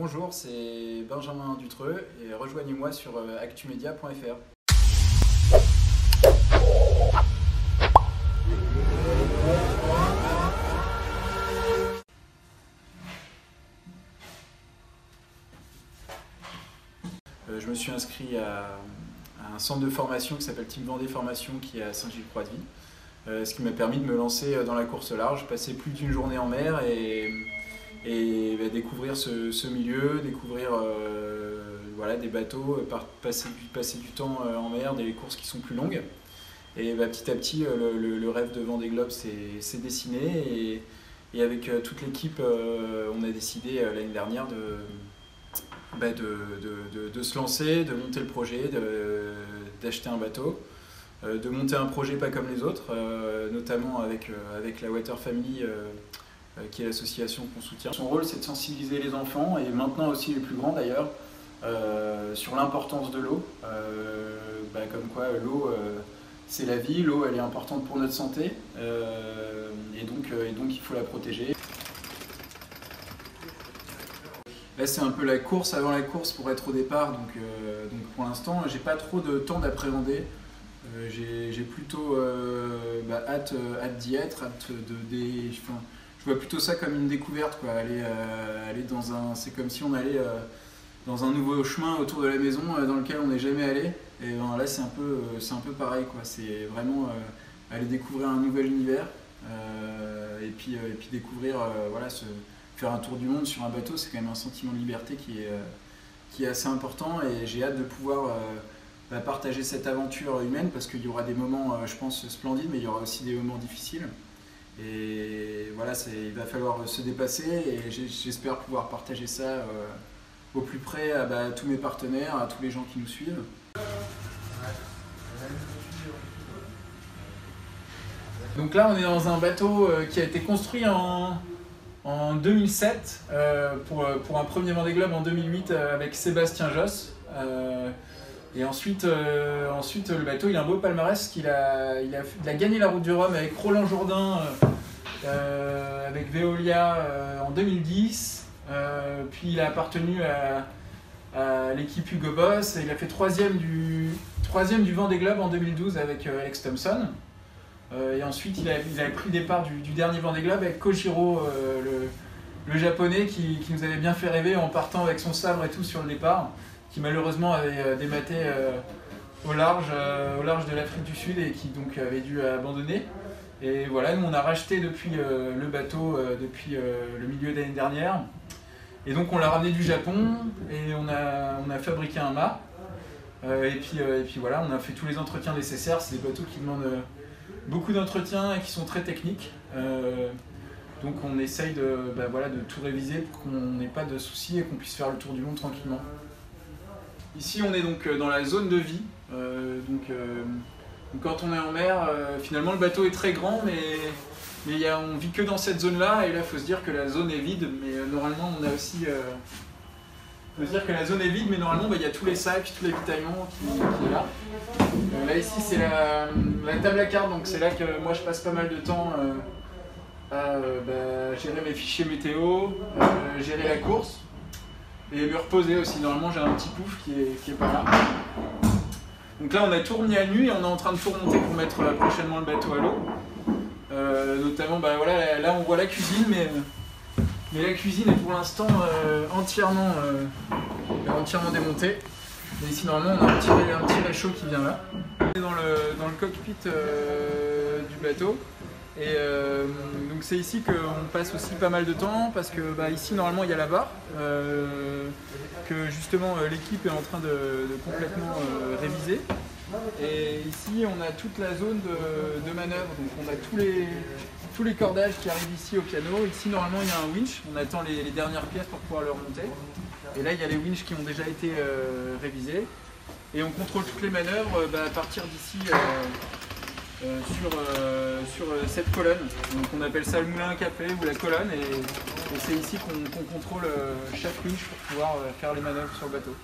Bonjour, c'est Benjamin Dutreux et rejoignez-moi sur actumedia.fr. Je me suis inscrit à un centre de formation qui s'appelle Team Vendée Formation qui est à Saint-Gilles-Croix-de-Vie, ce qui m'a permis de me lancer dans la course large, passer plus d'une journée en mer et découvrir ce milieu, découvrir voilà, des bateaux, passer du temps en mer, des courses qui sont plus longues. Et petit à petit, le rêve de Vendée Globe s'est dessiné et avec toute l'équipe, on a décidé l'année dernière de se lancer, de monter le projet, d'acheter un bateau, de monter un projet pas comme les autres, notamment avec la Water Family, qui est l'association qu'on soutient. Son rôle, c'est de sensibiliser les enfants, et maintenant aussi les plus grands d'ailleurs, sur l'importance de l'eau. Comme quoi l'eau, c'est la vie, l'eau elle est importante pour notre santé, et donc il faut la protéger. Là c'est un peu la course avant la course pour être au départ, donc pour l'instant j'ai pas trop de temps d'appréhender. J'ai plutôt hâte d'y être, je vois plutôt ça comme une découverte, quoi. Aller c'est comme si on allait dans un nouveau chemin autour de la maison dans lequel on n'est jamais allé. Et là c'est un peu pareil, quoi. C'est vraiment aller découvrir un nouvel univers et puis découvrir, voilà, faire un tour du monde sur un bateau, c'est quand même un sentiment de liberté qui est assez important, et j'ai hâte de pouvoir partager cette aventure humaine, parce qu'il y aura des moments, je pense, splendides, mais il y aura aussi des moments difficiles. Et voilà, il va falloir se dépasser, et j'espère pouvoir partager ça au plus près à tous mes partenaires, à tous les gens qui nous suivent. Donc là, on est dans un bateau qui a été construit en 2007 pour un premier Vendée Globe en 2008 avec Sébastien Josse. Et ensuite, le bateau, il a un beau palmarès, il a gagné la Route du Rhum avec Roland Jourdain, avec Veolia en 2010. Puis il a appartenu à l'équipe Hugo Boss, et il a fait troisième du Vendée Globe en 2012 avec Alex Thompson. Et ensuite, il avait pris le départ du dernier Vendée Globe avec Kojiro, le japonais, qui nous avait bien fait rêver en partant avec son sabre et tout sur le départ, qui malheureusement avait dématé au large de l'Afrique du Sud, et qui donc avait dû abandonner. Et voilà, nous on a racheté depuis le bateau depuis le milieu d'année dernière. Et donc on l'a ramené du Japon, et on a fabriqué un mât. Et puis voilà, on a fait tous les entretiens nécessaires. C'est des bateaux qui demandent beaucoup d'entretien et qui sont très techniques. Donc on essaye de tout réviser pour qu'on n'ait pas de soucis et qu'on puisse faire le tour du monde tranquillement. Ici on est donc dans la zone de vie. Donc quand on est en mer, finalement le bateau est très grand, mais on vit que dans cette zone-là, et là il faut se dire que la zone est vide, mais normalement on a aussi... faut se dire que la zone est vide, mais normalement il y a tous les sacs, tous les l'avitaillement qui est là. Là ici c'est la table à cartes, donc c'est là que moi je passe pas mal de temps à gérer mes fichiers météo, gérer la course, et me reposer aussi. Normalement j'ai un petit pouf qui est par là. Donc là on a tout remis à nu, et on est en train de tout remonter pour mettre prochainement le bateau à l'eau. Notamment voilà, là on voit la cuisine, mais la cuisine est pour l'instant entièrement démontée. Et ici normalement on a un petit réchaud qui vient là. On est dans le cockpit du bateau, et donc c'est ici qu'on passe aussi pas mal de temps, parce que ici normalement il y a la barre que justement l'équipe est en train de complètement réviser. Et ici on a toute la zone de manœuvre, donc on a tous les cordages qui arrivent ici au piano. Ici normalement il y a un winch, on attend les dernières pièces pour pouvoir le remonter. Et là il y a les winches qui ont déjà été révisés. Et on contrôle toutes les manœuvres à partir d'ici sur cette colonne. Donc on appelle ça le moulin à café ou la colonne, et c'est ici qu'on contrôle chaque winch pour pouvoir faire les manœuvres sur le bateau.